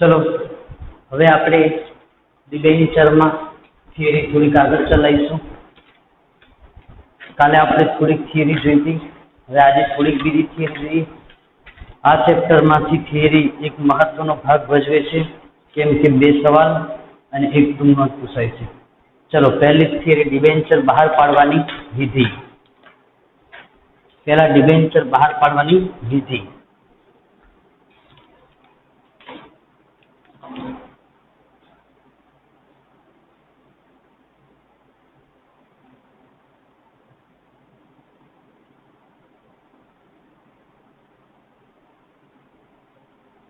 चलो હવે આપણે ડિબેન્ચરમાં થિયરી થોડીક આગળ ચલાવીશું। કાલે આપણે થોડીક થિયરી જોઈ હતી, હવે આજે થોડીક બીજી થિયરી જોઈએ। આ ચેપ્ટરમાંથી થિયરી એક મહત્વનો ભાગ ભજવે છે, કેમ કે બે સવાલ અને એક ટૂંકમાં પૂછાય છે। ચલો પહેલી થિયરી ડિબેન્ચર બહાર પાડવાની વિધિ। પહેલા ડિબેન્ચર બહાર પાડવાની વિધિ।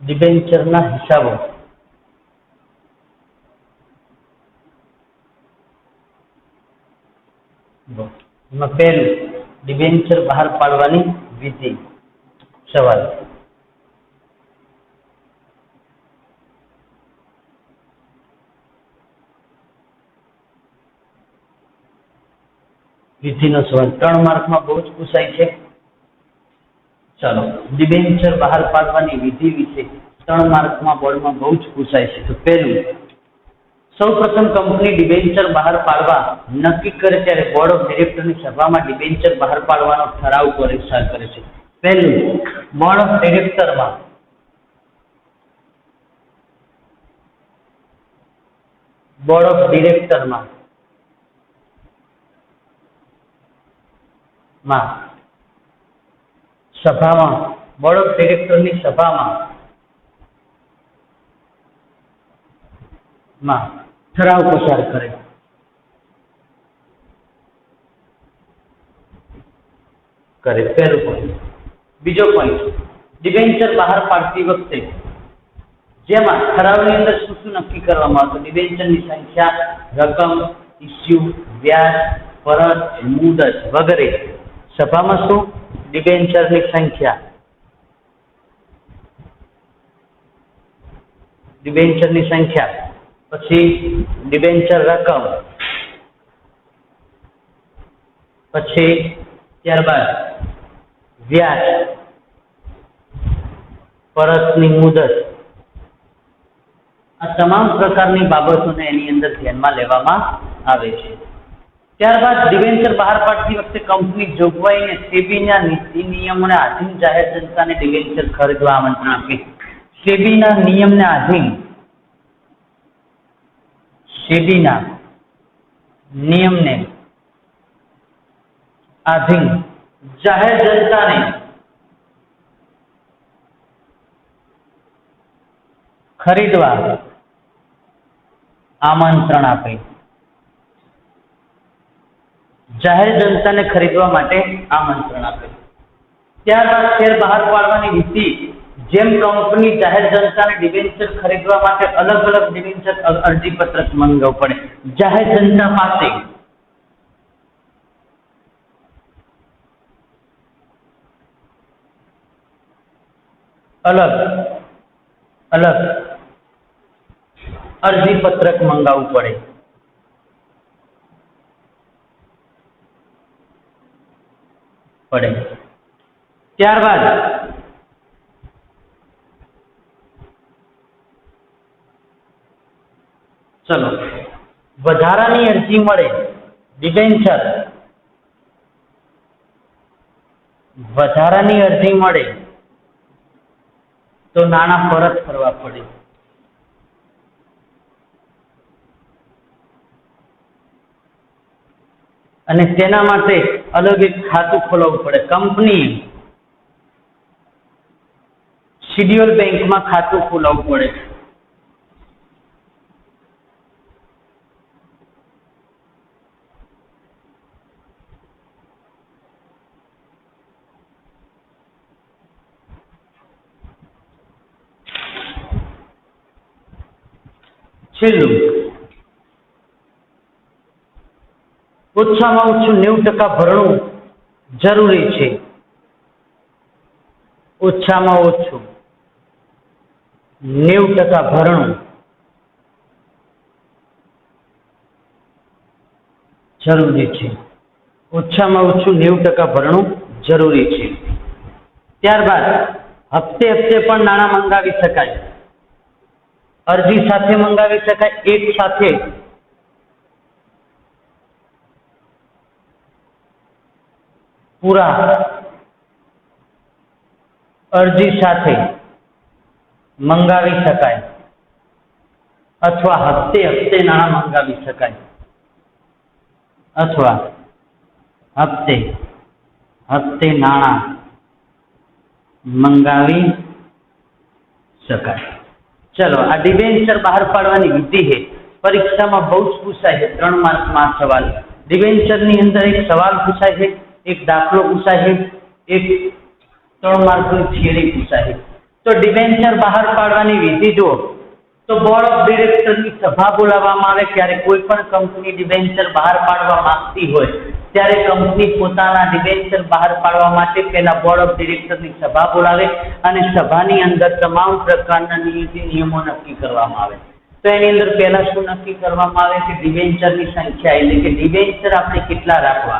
ડિબેન્ચરના હિસાબો। એમાં પહેલું ડિબેન્ચર બહાર પાડવાની વિધિ। સવાલ વિધિનો સવાલ 3 માર્કમાં બહુ જ પૂછાય છે। चलो डिबेन्चर बहार पाडवानी विधि विषे 3 मार्कमां बोर्डमां बहु ज पूछाय छे। तो पहेलुं सौ प्रथम कंपनी डिबेन्चर बहार पाडवा नक्की करे त्यारे बोर्ड ऑफ डिरेक्टरनी सभामां डिबेन्चर बहार पाडवानो ठराव परीक्षा करे छे। पहेलुं बोर्ड ऑफ डिरेक्टरमां सभामां बोर्ड ऑफ डिरेक्टरनी सभामां ठराव पसार करे। पहेलो पॉइंट। बीजो पॉइंट डिबेन्चर बहार पाडती वखते जेमां ठरावनी अंदर शुं शुं नक्की करवामां आवशे? डिबेन्चरनी संख्या, रकम, इश्यू, व्याज, परत, मुदत वगैरे। सभामां शुं? डिबेन्चरनी संख्या, पछी डिबेन्चर रकम, पछी त्यारबाद व्याज, परतनी मुदत। आ तमाम प्रकारनी बाबतोने एनी अंदर ध्यानमां लेवामां आवे छे। त्यारबाद डिबेन्चर बहार पाडती वखते कंपनी जोगवाई ने सेबीना नीति नियमोने आधीन जाहेर जनताने डिबेन्चर खरीदवा आमंत्रण आपे। सेबीना नियमने आधीन जाहेर जनताने खरीदवा आमंत्रण आपे। जाहेर जनता ने खरीदवा माटे आमंत्रण आपे। त्यारबाद शेर बहार पाडवानी विधि जेम कंपनी जाहेर जनता ने डिबेन्चर खरीदवा माटे अलग अलग डिबेन्चर अरजी पत्रक मंगावવું પડે। जाहेर जनता पासे अलग अलग अरजी पत्रक मंगावવું પડે। त्यारबाद चलो वधारानी अरजी मळे डिबेन्चर वधारानी अरजी मळे तो नाणां परत करवा पड़े। અને તેના માટે અલગ એક ખાતું ખોલાવવું પડે। કંપની શિડ્યુલ બેંકમાં ખાતું ખોલાવવું પડે। છેલ્લું ઓછામાં ઓછું 90% ભરણું જરૂરી છે। ઓછામાં ઓછું 90% ભરણું જરૂરી છે। ઓછામાં ઓછું 90% ભરણું જરૂરી છે। ત્યારબાદ હપ્તે હપ્તે પણ નાણાં મંગાવી શકાય। અરજી સાથે મંગાવી શકાય, એક સાથે પૂરા અરજી સાથે મંગાવી શકાય અથવા હપ્તે હપ્તે નાણાં મંગાવી શકાય અથવા હપ્તે હપ્તે નાણાં મંગાવી શકાય। चलो आ डिबेंचर बहार पाड़वानी विधि है, परीक्षा में बहुत पूछाय है। 3 मार्क में सवाल डिबेंचर नी अंदर एक सवाल पूछाय है, एक दाखलो पूछाय है, एक 3 मार्क की थियरी पूछाय है। तो डिबेंचर बहार पाड़वानी विधि जो तो बोर्ड ऑफ डिरेक्टर की सभा बोलाववामां आवे त्यारे कोई पण कंपनी डिबेंचर बहार पाड़वा मांगती होय त्यारे कंपनी पोताना डिबेंचर बहार पाड़वा माटे पहेला बोर्ड ऑफ डिरेक्टर की सभा बोलावे अने सभानी अंदर तमाम प्रकारना नीति नियमो नक्की करवामां आवे। तो एनी अंदर पहेला शुं नक्की करवामां आवे के डिबेंचर की संख्या एटले के डिबेंचर आपणे केटला राखवा,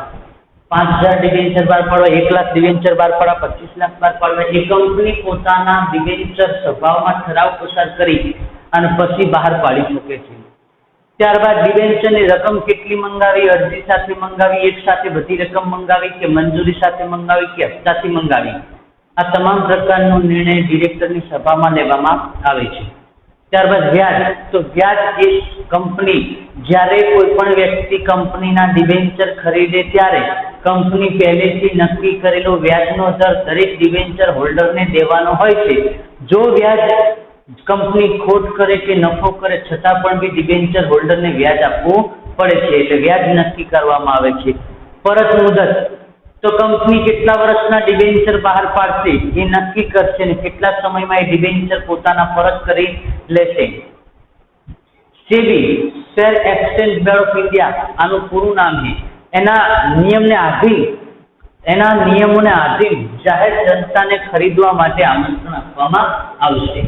5000 डिबेंचर बहार पाड़वा, 1 लाख डिबेंचर बहार पाड़वा, 25 लाख बहार पाड़वा। ए कंपनी पोताना डिबेंचर सभामां ठराव पसार करी અને પછી બહાર પાડી શકે છે। ત્યારબાદ ડિબેન્ચરની રકમ કેટલી મંગાવી, અરજી સાથે મંગાવી, એક સાથે બધી રકમ મંગાવી કે મંજૂરી સાથે મંગાવી કે હપ્તાથી મંગાવી, આ તમામ પ્રકારનો નિર્ણય ડિરેક્ટરની સભામાં લેવામાં આવે છે। ત્યારબાદ વ્યાજ, તો વ્યાજ એ કંપની જ્યારે કોઈ પણ વ્યક્તિ કંપનીના ડિબેન્ચર ખરીદે ત્યારે કંપની પહેલેથી નક્કી કરેલો વ્યાજનો દર દરેક ડિબેન્ચર હોલ્ડરને દેવાનો હોય છે। જો વ્યાજ कंपनी खोट करे के नफो करे छतां पण भी डिबेंचर होल्डर ने व्याज आपवू पड़े छे એટલે વ્યાજ નક્કી કરવામાં આવે છે। પરત મુદત, તો કંપની કેટલા વર્ષના ડિબેન્ચર બહાર પાડશે એ નક્કી કરશે ને કેટલા સમયમાં એ ડિબેન્ચર પોતાના પરત કરી લેશે। SEBI share exchange bureau of India આનું પૂરું નામ છે। એના નિયમોને આધીન જાહેર જનતાને ખરીદવા માટે આમંત્રણ આપવામાં આવશે।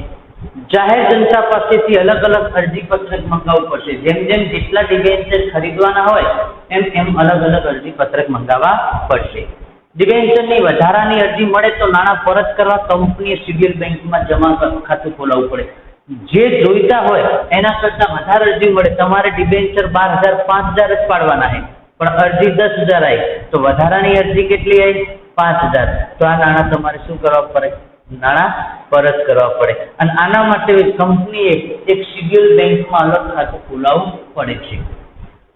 जाहिर जनता पासेथी अलग अलग अरजी पत्रक मंगाववू पड़शे। जेम जेम जेटला डिबेंचर खरीदवाना होय एम एम अलग अलग अरजी पत्रक मंगाववा पड़शे। डिबेंचरनी वधारानी अरजी मळे तो नाणां परत करवा कंपनीए शेड्यूल बेंकमां जमा खातुं खोलाववुं पड़े। जे जोईता होय एना करता वधारे अरजी मळे तमारे डिबेंचर 12000 5000 ज पाडवाना है पण अरजी 10000 आई तो वधारानी अरजी केटली आई 5000 तो आ नाणां तमारे शुं करवा पड़े, नाणां परत करवा पड़े। अने आना माटे कंपनीए एक शेड्यूल बैंक में अलग खातुं खोलाववुं पड़े छे।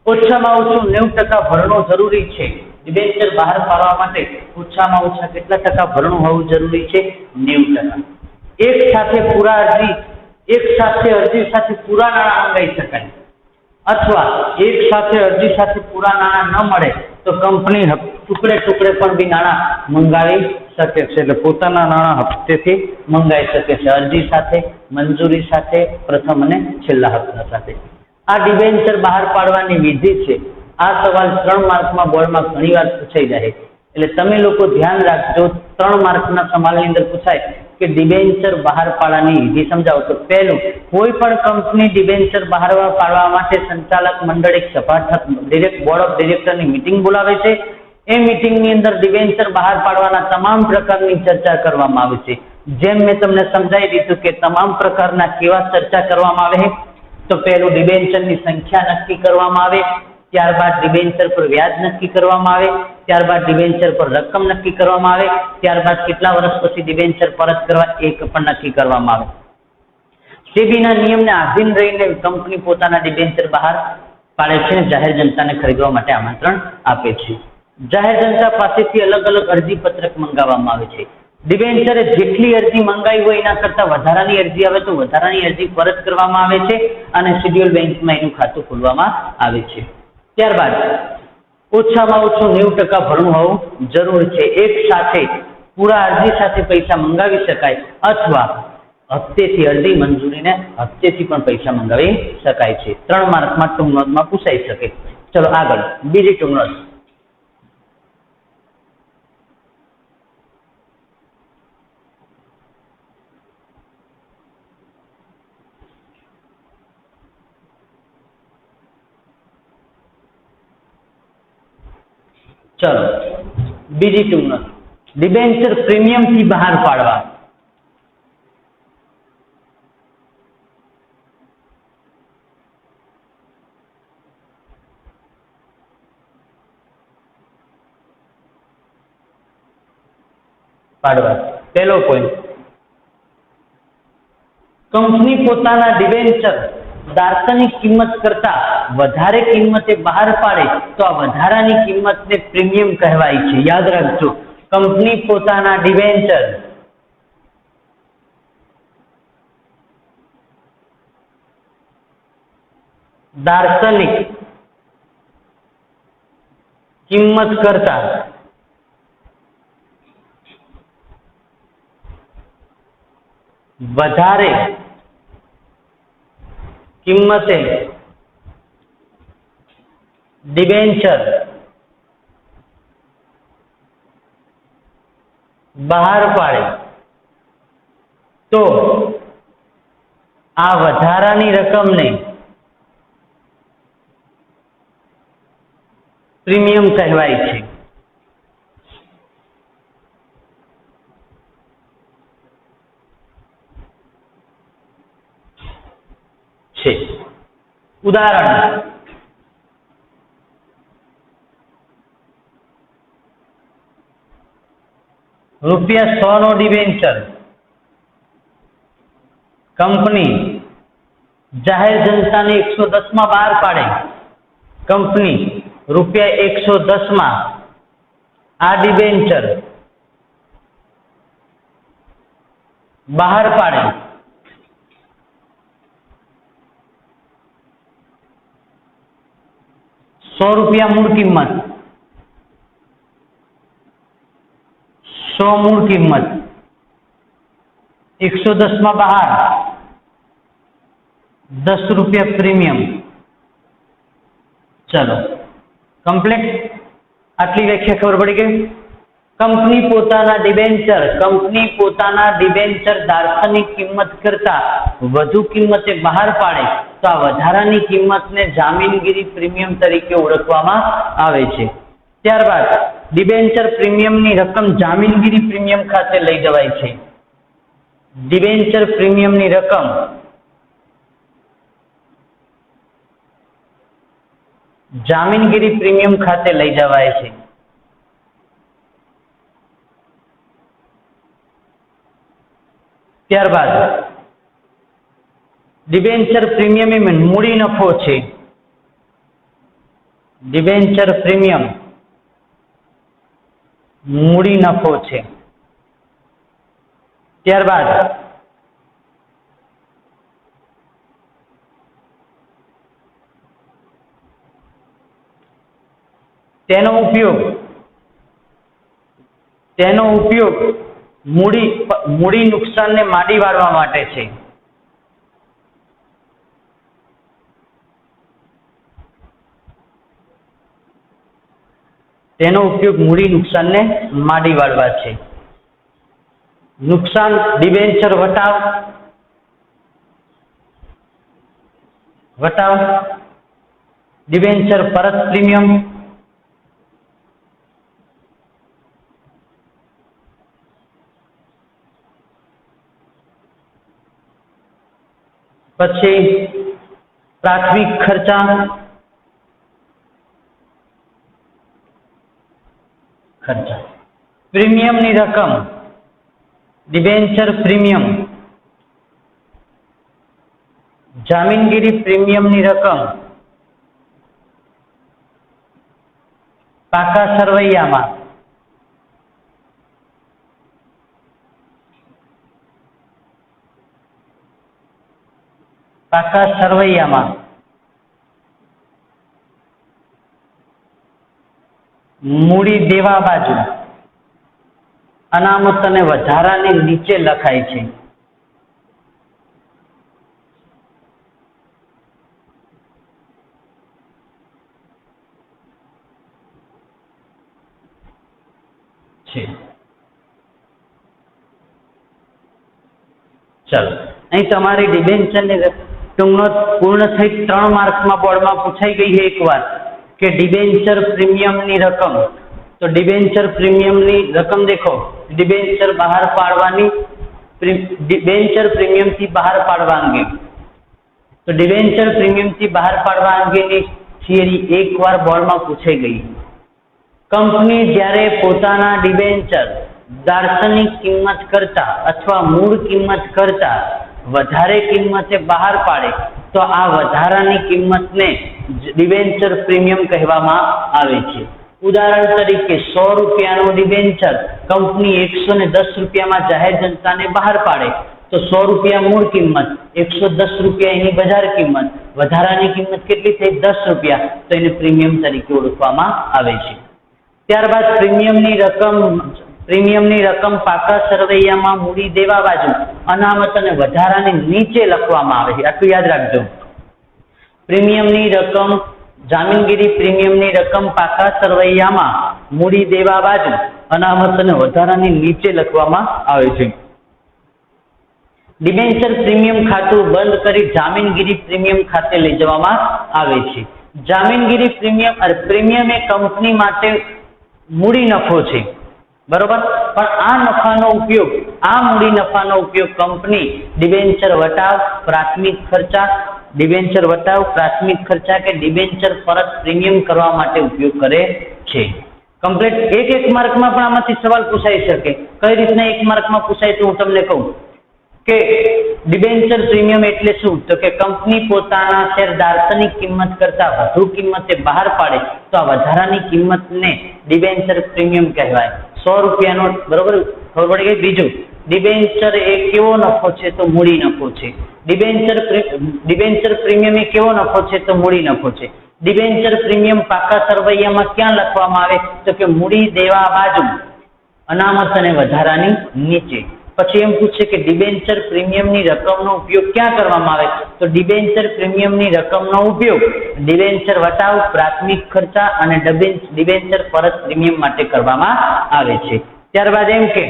ओछामां ओछुं 90% भरणो जरूरी छे। डिबेंचर बहार पाडवा माटे ओछामां ओछा केटला टका भरणो होवुं जरूरी छे? 90%। एक साथे अरजी साथे पूरा नाणां मंगावी शकाय अथवा एक साथे अरजी साथे पूरा नाणां न मळे तो कंपनी टुकड़े टुकड़े पण भी नाणां मंगावी शके छे। એટલે પોતાના નાણાં હપ્તેથી મંગાવી શકે છે, અરજી સાથે, મંજૂરી સાથે, પ્રથમ અને છેલ્લા હપ્તા સાથે। આ ડિબેન્ચર બહાર પાડવાની વિધિ છે। આ સવાલ 3 માર્કમાં બોર્ડમાં ઘણીવાર પૂછાઈ જાય એટલે તમે લોકો ધ્યાન રાખજો। 3 માર્કના સવાલની અંદર પૂછાય કે ડિબેન્ચર બહાર પાડવાની વિધિ સમજાવો તો પહેલું, કોઈ પણ કંપની ડિબેન્ચર બહાર પાડવા માટે સંચાલક મંડળ એક સભા બોર્ડ ઓફ ડિરેક્ટરની મીટિંગ બોલાવે છે। ए मीटिंग ની અંદર ડિબેન્ચર બહાર પાડવાના તમામ પ્રકારની ચર્ચા કરવામાં આવે છે। જેમ મેં તમને સમજાવી દીધું કે તમામ પ્રકારના કેવા ચર્ચા કરવામાં આવે તો પહેલું ડિબેન્ચરની સંખ્યા નક્કી કરવામાં આવે, ત્યારબાદ ડિબેન્ચર પર વ્યાજ નક્કી કરવામાં આવે, ત્યારબાદ ડિબેન્ચર પર રકમ નક્કી કરવામાં આવે, ત્યારબાદ કેટલા વર્ષ પછી ડિબેન્ચર પરત કરવા એ પણ નક્કી કરવામાં આવે। સેબીના નિયમને આધીન રહીને કંપની પોતાના ડિબેન્ચર બહાર પાડે છે અને જાહેર જનતાને ખરીદવા માટે આમંત્રણ આપે છે। जाहिर जनता पासेथी अलग अलग अरजी पत्रक मंगाववामां आवे छे। डिबेंचरे जेटली अरजी मंगावी होय एना करता वधारानी अरजी आवे तो वधारानी अरजी परत करवामां आवे छे अने शेड्यूल बेंकमां एनुं खातुं खोलवामां आवे छे। त्यारबाद ओछामां ओछुं 90% भरणुं होवुं जरूरी छे। एक साथे पूरा अरजी साथे पैसा मंगावी शकाय अथवा हप्तेथी अरजी मंजूरीने हप्तेथी पण पैसा मंगावी शकाय छे। 3 मार्कमां टूंक नोटमां पूछाई शके। चलो आगळ बीजी टूंक नोट। चलो बीजी टूंक नोट, डिबेंचर प्रीमियम थी बहार पाड़वा। પાડવા. પહેલો પોઈન્ટ, કંપની પોતાના ડિબેન્ચર દાર્શનિક કિંમત કરતા વધારે કિંમતે બહાર પાડે તો આ વધારાની કિંમતને પ્રીમિયમ કહેવાય છે. યાદ રાખજો, કંપની પોતાના ડિબેન્ચર દાર્શનિક કિંમત કરતા વધારે કિંમતે ડિબેન્ચર બહાર પાડે તો આ વધારાની રકમને પ્રીમિયમ કહેવાય છે. ઉદાહરણ, ₹100 નો ડિબેન્ચર કંપની જાહેર જનતાને 110 માં બહાર પાડે. કંપની ₹110 માં આ ડિબેન્ચર બહાર પાડે ₹100 મૂળ કિંમત, 100 મૂળ કિંમત, 110 માં બહાર, ₹10 પ્રીમિયમ. ચલો કમ્પ્લીટ. આટલી વ્યાખ્યા ખબર પડી ગઈ. કંપની પોતાના ડિબેન્ચર દાર્શનિક કિંમત કરતા વધુ કિંમતે બહાર પાડે તો આ વધારાની કિંમતને જામીનગીરી પ્રીમિયમ તરીકે ઓળખવામાં આવે છે. ત્યારબાદ ડિબેન્ચર પ્રીમિયમની રકમ જામીનગીરી પ્રીમિયમ ખાતે લઈ જવાય છે. ડિબેન્ચર પ્રીમિયમની રકમ જામીનગીરી પ્રીમિયમ ખાતે લઈ જવાય છે. ત્યારબાદ ડિબેન્ચર પ્રીમિયમ એ મૂડી નફો છે. ડિબેન્ચર પ્રીમિયમ મૂડી નફો છે. ત્યારબાદ તેનો ઉપયોગ મૂડી નુકસાનને માડી વાળવા માટે છે. તેનો ઉપયોગ મૂડી નુકસાનને માડી વાળવા છે. નુકસાન ડિબેન્ચર વટાવ, ડિબેન્ચર પરત પ્રીમિયમ, પછી પ્રાથમિક ખર્ચા, પ્રીમિયમની રકમ ડિબેન્ચર પ્રીમિયમ, જામીનગીરી પ્રીમિયમની રકમ પાકા સરવૈયામાં મૂડી દેવા બાજુ અનામત અને વધારાને નીચે લખાય છે. ચાલો અહીં તમારી ડિબેન્ચરની ટૂંકનોટ પૂર્ણ થઈ 3 માર્ક્સમાં બોર્ડમાં પૂછાઈ ગઈ છે એકવાર કે ડિબેન્ચર પ્રીમિયમની રકમ. તો ડિબેન્ચર પ્રીમિયમની રકમ દેખો, ડિબેન્ચર બહાર પાડવાની, ડિબેન્ચર પ્રીમિયમથી બહાર પાડવા અંગે. તો ડિબેન્ચર પ્રીમિયમથી બહાર પાડવા અંગેની થિયરી એકવાર બોર્ડમાં પૂછાઈ ગઈ. કંપની જ્યારે પોતાના ડિબેન્ચર દાર્શનિક કિંમત કરતા અથવા મૂળ કિંમત કરતા વધારે કિંમતે બહાર પાડે તો આ વધારાની કિંમતને ડિબેન્ચર પ્રીમિયમ કહેવામાં આવે છે. ઉદાહરણ તરીકે 100 રૂપિયાનું ડિબેન્ચર કંપની 110 રૂપિયામાં જાહેર જનતાને બહાર પાડે તો 100 રૂપિયા મૂળ કિંમત, 110 રૂપિયા એની બજાર કિંમત, વધારાની કિંમત કેટલી થઈ? 10 રૂપિયા. તો એને પ્રીમિયમ તરીકે ઓળખવામાં આવે છે. ત્યારબાદ પ્રીમિયમની રકમ પાકા સરવૈયામાં મૂડી દેવા બાજુ અનામત અને વધારાની નીચે લખવામાં આવે છે. આટલું યાદ રાખજો. જામીનગીરી પ્રીમિયમની રકમ પાકા સરવૈયામાં મૂડી દેવા બાજુ અનામત અને વધારાની નીચે લખવામાં આવે છે. ડિબેન્ચર પ્રીમિયમ ખાતું બંધ કરી જામીનગીરી પ્રીમિયમ ખાતે લઈ જવામાં આવે છે. જામીનગીરી પ્રીમિયમ એ કંપની માટે મૂડી નફો છે, બરોબર. પણ આ મૂડી નફાનો ઉપયોગ કંપની ડિબેન્ચર વટાવ, પ્રાથમિક ખર્ચા કે ડિબેન્ચર પરત પ્રીમિયમ કરવા માટે ઉપયોગ કરે છે. કમ્પ્લીટ. એક માર્કમાં પણ આમાંથી સવાલ પૂછાઈ શકે. કઈ રીતના 1 માર્કમાં પૂછાય તો હું તમને કહું કે ડિબેન્ચર પ્રીમિયમ એટલે શું? તો કે કંપની પોતાના શેર દાર્શનિક કિંમત કરતા વધુ કિંમતે બહાર પાડે તો આ વધારાની કિંમતને ડિબેન્ચર પ્રીમિયમ કહેવાય. 100 રૂપિયાનો, બરોબર, ખબર પડી ગઈ. બીજું, ડિબેન્ચર એ કેવો નફો છે? તો મૂડી નફો છે. ડિબેન્ચર પ્રીમિયમ એ કેવો નફો છે? તો મૂડી નફો છે. ડિબેન્ચર પ્રીમિયમ પાકા સરવૈયામાં ક્યાં લખવામાં આવે? તો કે મૂડી દેવા બાજુ અનામત અને વધારાની નીચે. પછી એમ પૂછે કે ડિબેન્ચર પ્રીમિયમની રકમનો ઉપયોગ ક્યાં કરવામાં આવે? તો ડિબેન્ચર પ્રીમિયમની રકમનો ઉપયોગ ડિબેન્ચર વટાવ, પ્રાથમિક ખર્ચા અને ડિબેન્ચર પરત પ્રીમિયમ માટે કરવામાં આવે છે. ત્યારબાદ એમ કે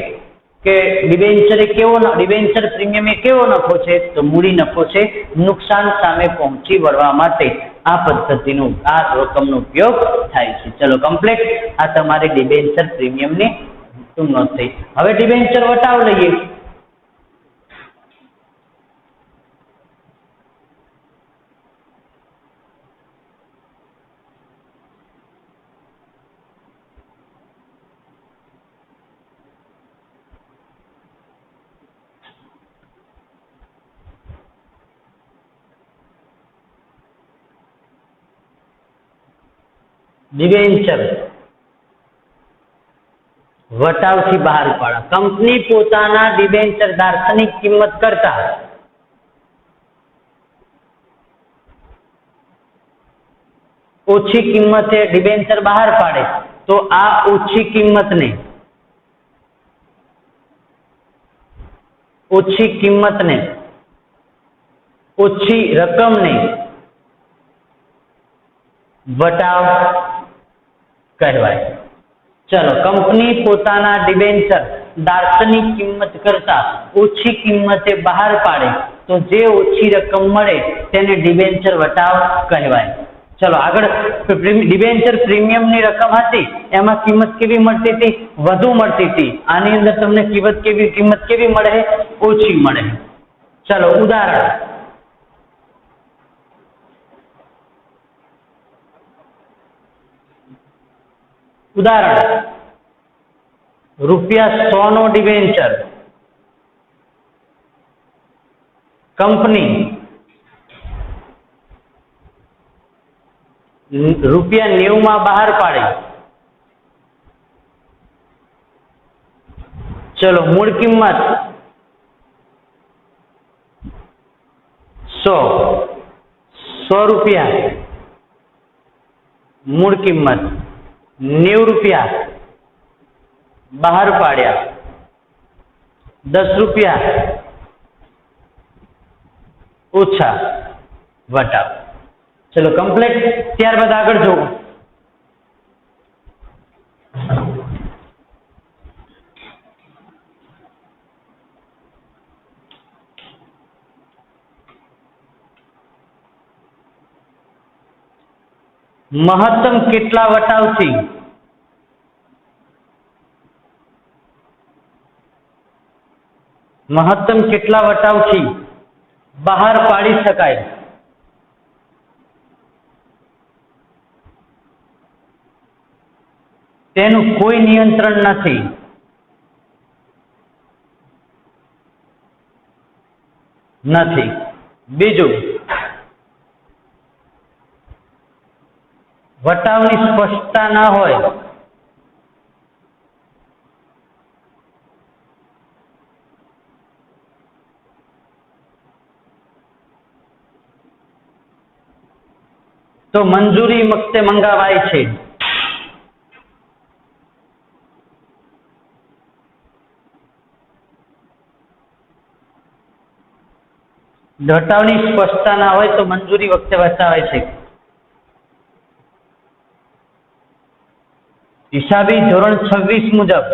ડિબેન્ચર પ્રીમિયમ એ કેવો નફો છે? તો મૂડી નફો છે. નુકસાન સામે પહોંચી વળવા માટે આ રકમનો ઉપયોગ થાય છે. ચલો કમ્પ્લીટ. આ તમારી ડિબેન્ચર પ્રીમિયમની નોંધ થઈ. હવે ડિબેન્ચર વટાવ લઈએ. ડિબેન્ચર વટાવથી બહાર પાડે. કંપની પોતાના ડિબેન્ચર દાર્શનિક કિંમત કરતા ઓછી કિંમતે ડિબેન્ચર બહાર પાડે તો આ ઓછી રકમને વટાવ કહેવાય. ચલો, કંપની પોતાના ડિબેન્ચર દાર્શનિક કિંમત કરતા ઓછી કિંમતે બહાર પાડે તો જે ઓછી રકમ મળે તેને ડિબેન્ચર વટાવ કહેવાય. ચલો આગળ. ડિબેન્ચર પ્રીમિયમની રકમ હતી એમાં કિંમત કેવી મળતી હતી? વધુ મળતી હતી. આની અંદર તમને કિંમત કેવી મળે? ઓછી મળે. ચલો ઉદાહરણ. ₹100 નો ડિબેન્ચર કંપની ₹90 માં બહાર પાડે. ચલો, મૂળ કિંમત 100 રૂપિયા, મૂળ કિંમત 90 રૂપિયા બહાર પાડ્યા, 10 રૂપિયા ઓછા વટાવ. ચલો કમ્પ્લીટ. ત્યારબાદ આગળ જોવો. મહત્તમ કેટલા વટાવથી બહાર પાડી શકાય? તેનું કોઈ નિયંત્રણ નથી. નથી. બીજું, વટાવની સ્પષ્ટતા ના હોય તો મંજૂરી વખતે મંગાવાય છે. વટાવની સ્પષ્ટતા ના હોય તો મંજૂરી વખતે વટાવાય છે. હિસાબી ધોરણ 26 મુજબ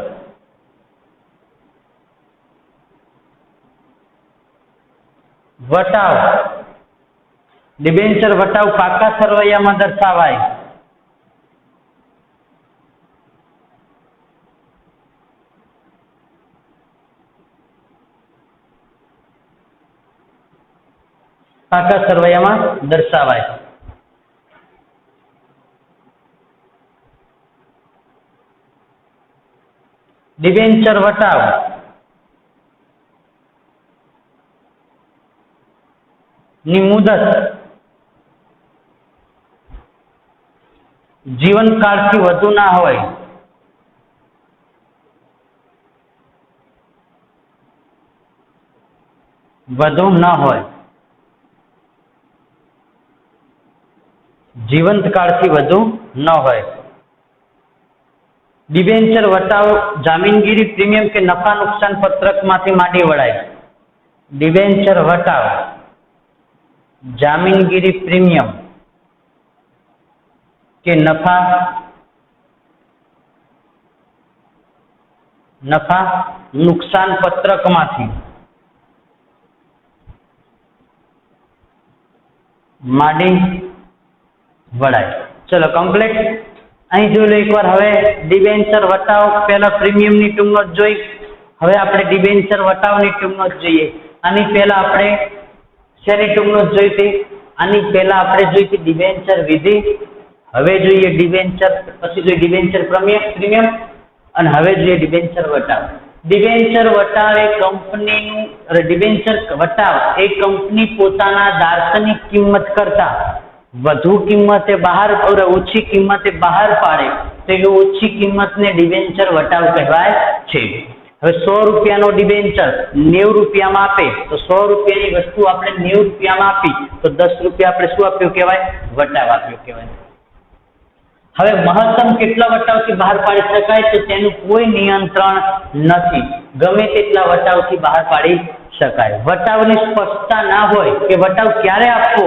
વટાવ ડિબેન્ચર વટાવ પાકા સરવૈયામાં દર્શાવાય. પાકા સરવૈયામાં દર્શાવાય. ડિબેન્ચર વટાવ ની મુદત જીવનકાળથી વધુ ના હોય. વધુ ન હોય. જીવંતકાળથી વધુ ન હોય. ડિબેન્ચર વટાવ જામીનગીરી પ્રીમિયમ કે નફા નુકસાન પત્રકમાંથી માંડી વળાય. ડિબેન્ચર વટાવ જામીનગીરી પ્રીમિયમ કે નફા નુકસાન પત્રકમાંથી માંડી વળાય. ચલો કમ્પ્લીટ. અહીં જોઈ લો એકવાર. હવે ડિબેન્ચર વટાવ પહેલા પ્રીમિયમની ટૂંક નોંધ જોઈ. હવે આપણે ડિબેન્ચર વટાવની ટૂંક નોંધ જોઈએ. આની પહેલા આપણે શેની ટૂંક નોંધ જોઈ હતી? આની પહેલા આપણે જોઈ હતી ડિબેન્ચર વિધિ. હવે જોઈએ ડિબેન્ચર, પછી જોઈએ ડિબેન્ચર પ્રીમિયમ અને હવે જોઈએ ડિબેન્ચર વટાવ. ડિબેન્ચર વટાવ એ કંપનીનું ડિબેન્ચર વટાવ એ કંપની પોતાના દાર્શનિક કિંમત કરતા વધુ કિંમતે બહાર ઓછી કિંમતે બહાર પાડે તો એ ઓછી કિંમતને ડિબેન્ચર વટાવ કહેવાય છે. હવે 100 રૂપિયાનો ડિબેન્ચર 90 રૂપિયામાં આપે તો 100 રૂપિયાની વસ્તુ આપણે 90 રૂપિયામાં આપી તો 10 રૂપિયા આપણે શું આપ્યું કહેવાય? વટાવ આપ્યો કહેવાય. હવે મહત્તમ કેટલા વટાવથી બહાર પાડી શકાય તો તેનું કોઈ નિયંત્રણ નથી. ગમે તેટલા વટાવથી બહાર પાડી શકાય. વટાવની સ્પષ્ટતા ના હોય કે વટાવ ક્યારે આપવો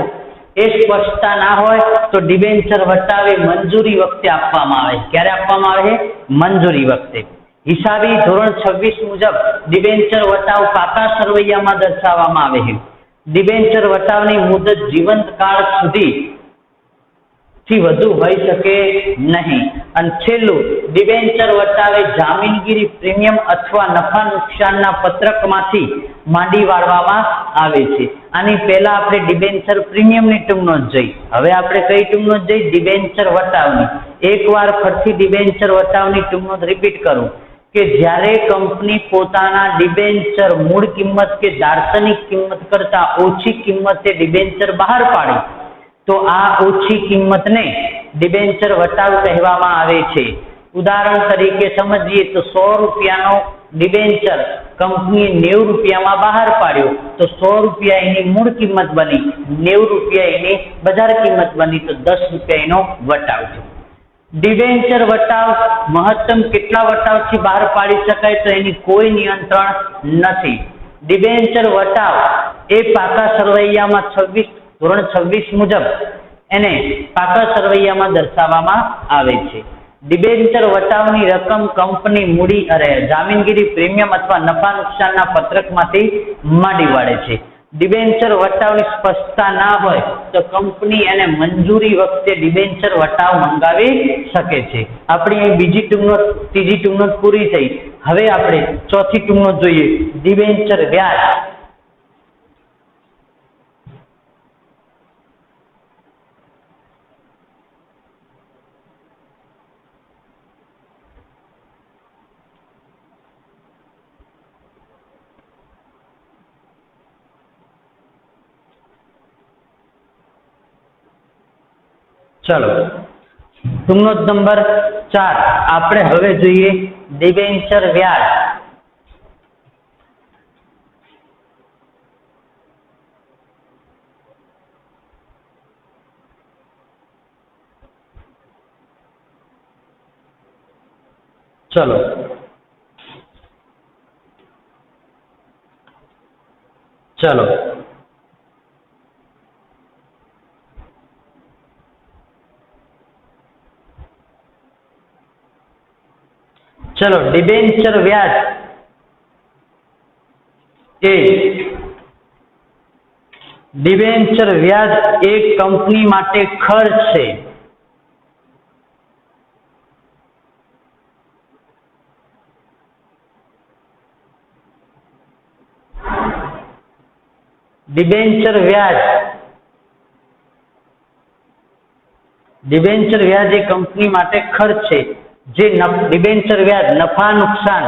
એ સ્પષ્ટતા ના હોય તો ડિબેન્ચર વટાવ એ મંજૂરી વખતે આપવામાં આવે. ક્યારે આપવામાં આવે? મંજૂરી વખતે. હિસાબી ધોરણ 26 મુજબ ડિબેન્ચર વટાવ પાકા સરવૈયામાં દર્શાવવામાં આવે છે. ડિબેન્ચર વટાવની મુદત જીવંત કાળ સુધી થી વધુ હોઈ શકે નહીં. અને છેલ્લું, ડિબેન્ચર વટાવે જામીનગીરી પ્રીમિયમ અથવા નફા નુકસાનના પત્રકમાંથી માંડી વાળવામાં આવે છે. આની પહેલા આપણે ડિબેન્ચર પ્રીમિયમની ટૂંક નોંધ જોઈ. હવે આપણે કઈ ટૂંક નોંધ જોઈ? ડિબેન્ચર વટાવની. એકવાર ફરીથી ડિબેન્ચર વટાવની ટૂંક નોંધ રિપીટ કરું કે જ્યારે કંપની પોતાના ડિબેન્ચર મૂળ કિંમત કે દાર્શનિક કિંમત કરતા ઓછી કિંમતે ડિબેન્ચર બહાર પાડે તો આ ઓછી કિંમતને ડિબેન્ચર વટાવ કહેવામાં આવે છે. ઉદાહરણ તરીકે સમજીએ તો 100 રૂપિયાનો ડિબેન્ચર કંપનીએ 90 રૂપિયામાં બહાર પાડ્યો તો 100 રૂપિયા એની મૂળ કિંમત બની, 90 રૂપિયા એની બજાર કિંમત બની તો 10 રૂપિયા એનો વટાવ છે. ડિબેન્ચર વટાવ મહત્તમ કેટલા વટાવથી બહાર પાડી શકાય તો એની કોઈ નિયંત્રણ નથી. ડિબેન્ચર વટાવ એ પાકા સરવૈયામાં ધોરણ 26 મુજબ એને પાકા સરવૈયામાં દર્શાવવામાં આવે છે. ડિબેન્ચર વટાવની રકમ કંપની મૂડી જામીનગીરી પ્રીમિયમ અથવા નફા નુકસાનના પત્રકમાંથી માંડી વાળે છે. ડિબેન્ચર વટાવની સ્પષ્ટતા ના હોય તો કંપની એને મંજૂરી વખતે ડિબેન્ચર વટાવ મંગાવી શકે છે. આપણી અહીં ત્રીજી ટૂંક નોંધ પૂરી થઈ. હવે આપણે ચોથી ટૂંક નોંધ જોઈએ. ડિબેન્ચર વ્યાજ. ચલો ટૂંકનોંધ નંબર 4 આપણે હવે જોઈએ ડિબેન્ચર વ્યાજ. ચલો ચલો ચલો ડિબેન્ચર વ્યાજ ડિબેન્ચર વ્યાજ એક કંપની માટે ખર્ચ છે. ડિબેન્ચર વ્યાજ એ કંપની માટે ખર્ચ છે જે ડિબેન્ચર વ્યાજ નફા નુકસાન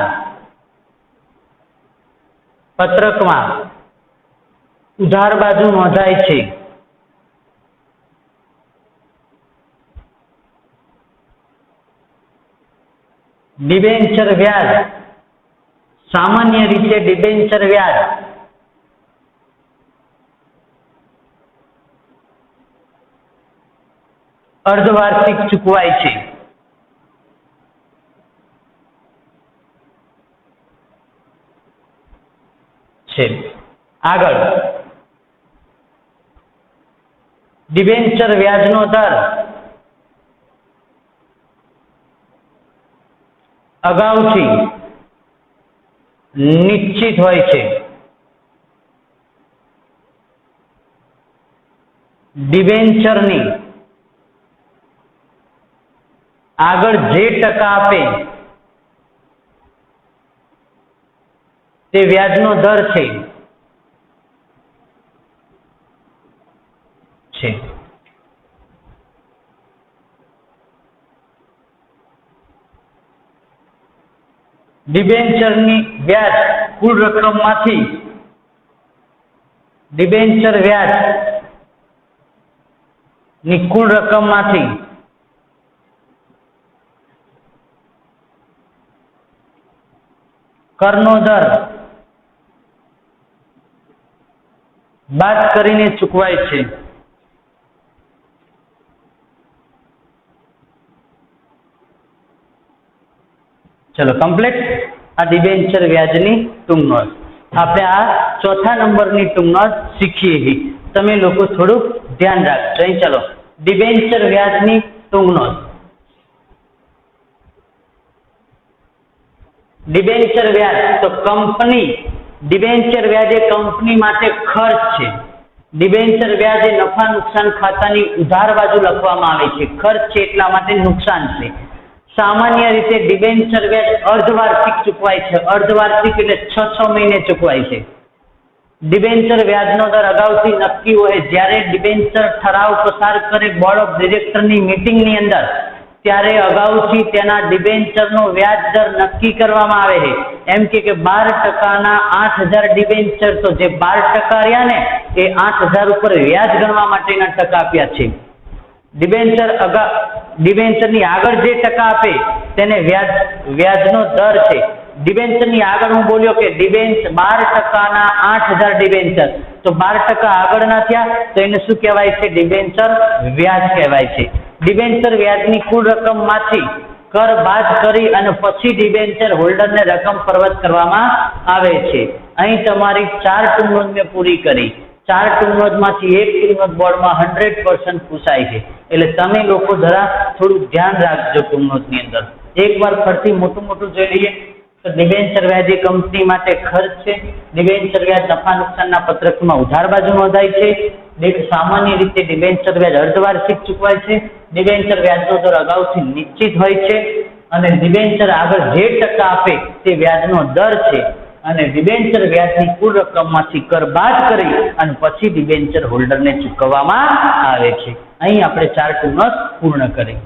પત્રકમાં ઉધાર બાજુ નોંધાય છે. ડિબેન્ચર વ્યાજ સામાન્ય રીતે ડિબેન્ચર વ્યાજ અર્ધવાર્ષિક ચૂકવાય છે. આગળ ડિબેન્ચર વ્યાજનો દર અગાઉથી નિશ્ચિત હોય છે. ડિબેન્ચરની આગળ જે ટકા આપે તે વ્યાજનો દર છે. ડિબેન્ચરની વ્યાજ કુલ રકમમાંથી ડિબેન્ચર વ્યાજ ની કુલ રકમમાંથી કરનો દર બાદ કરીને ચૂકવાય છે. ચલો કમ્પ્લીટ. આ ડિબેન્ચર વ્યાજની ટૂંકનોંધ. આપણે આ ચોથા નંબરની ટૂંકનોંધ શીખીએ. તમે લોકો થોડુંક ધ્યાન રાખજો. ચલો ડિબેન્ચર વ્યાજની ટૂંકનોંધ. ડિબેન્ચર વ્યાજ તો ડિબેન્ચર વ્યાજ એ કંપની માટે ખર્ચ છે. ડિબેન્ચર વ્યાજ એ નફા નુકસાન ખાતાની ઉધાર બાજુ લખવામાં આવે છે. ખર્ચ છે એટલા માટે નુકસાન છે. સામાન્ય રીતે ડિબેન્ચર વ્યાજ અર્ધવાર્ષિક ચૂકવાય છે. અર્ધવાર્ષિક એટલે 6 મહિને ચૂકવાય છે. ડિબેન્ચર વ્યાજનો દર અગાઉથી નક્કી હોય. જ્યારે ડિબેન્ચર ઠરાવ પસાર કરે બોર્ડ ઓફ ડિરેક્ટરની મીટિંગની અંદર ત્યારે અગાઉથી તેના ડિબેન્ચરનો વ્યાજ દર નક્કી કરવામાં આવે છે. એમ કે 12% 8,000 ડિબેન્ચર, તો જે 12% રહ્યા ને એ 8,000 ઉપર વ્યાજ ગણવા માટેના ટકા આપ્યા છે. ડિબેન્ચરની આગળ જે ટકા આપે તેને વ્યાજનો દર છે. ડિબેન્ચરની આગળ હું બોલ્યો કે 12% 8,000 ડિબેન્ચર, તો 12% આગળના થયા તો એને શું કહેવાય છે? ડિબેન્ચર વ્યાજ કહેવાય છે. ડિબેન્ચર વ્યાજની કુલ રકમમાંથી કર બાદ કરી અને પછી ડિબેન્ચર હોલ્ડરને રકમ પરત કરવામાં આવે છે. અહીં તમારી 4 ટૂંકનોંધ મેં પૂરી કરી. 4 ટૂંકનોંધમાંથી એક ટૂંકનોંધ બોર્ડમાં 100% પૂછાય છે. એટલે તમે લોકો જરા થોડું ધ્યાન રાખજો ટૂંકનોંધની અંદર. એકવાર ફરીથી મોટું જોઈ લઈએ તો ડિબેન્ચર વ્યાજ એ કંપની માટે ખર્ચ છે. ડિબેન્ચર વ્યાજ નફા નુકસાનના પત્રકમાં ઉધાર બાજુ નોંધાય છે. સામાન્ય રીતે ડિબેન્ચર વ્યાજ અર્ધવાર્ષિક ચૂકવાય છે. ડિબેન્ચર વ્યાજનો દર અગાઉથી નિશ્ચિત હોય છે અને ડિબેન્ચર આગળ જે ટકા આપે તે વ્યાજનો દર છે. અને ડિબેન્ચર વ્યાજની કુલ રકમમાંથી કર બાદ કરી અને પછી ડિબેન્ચર હોલ્ડરને ચૂકવવામાં આવે છે. અહીં આપણે 4 ટૂંકનોંધ પૂર્ણ કરી.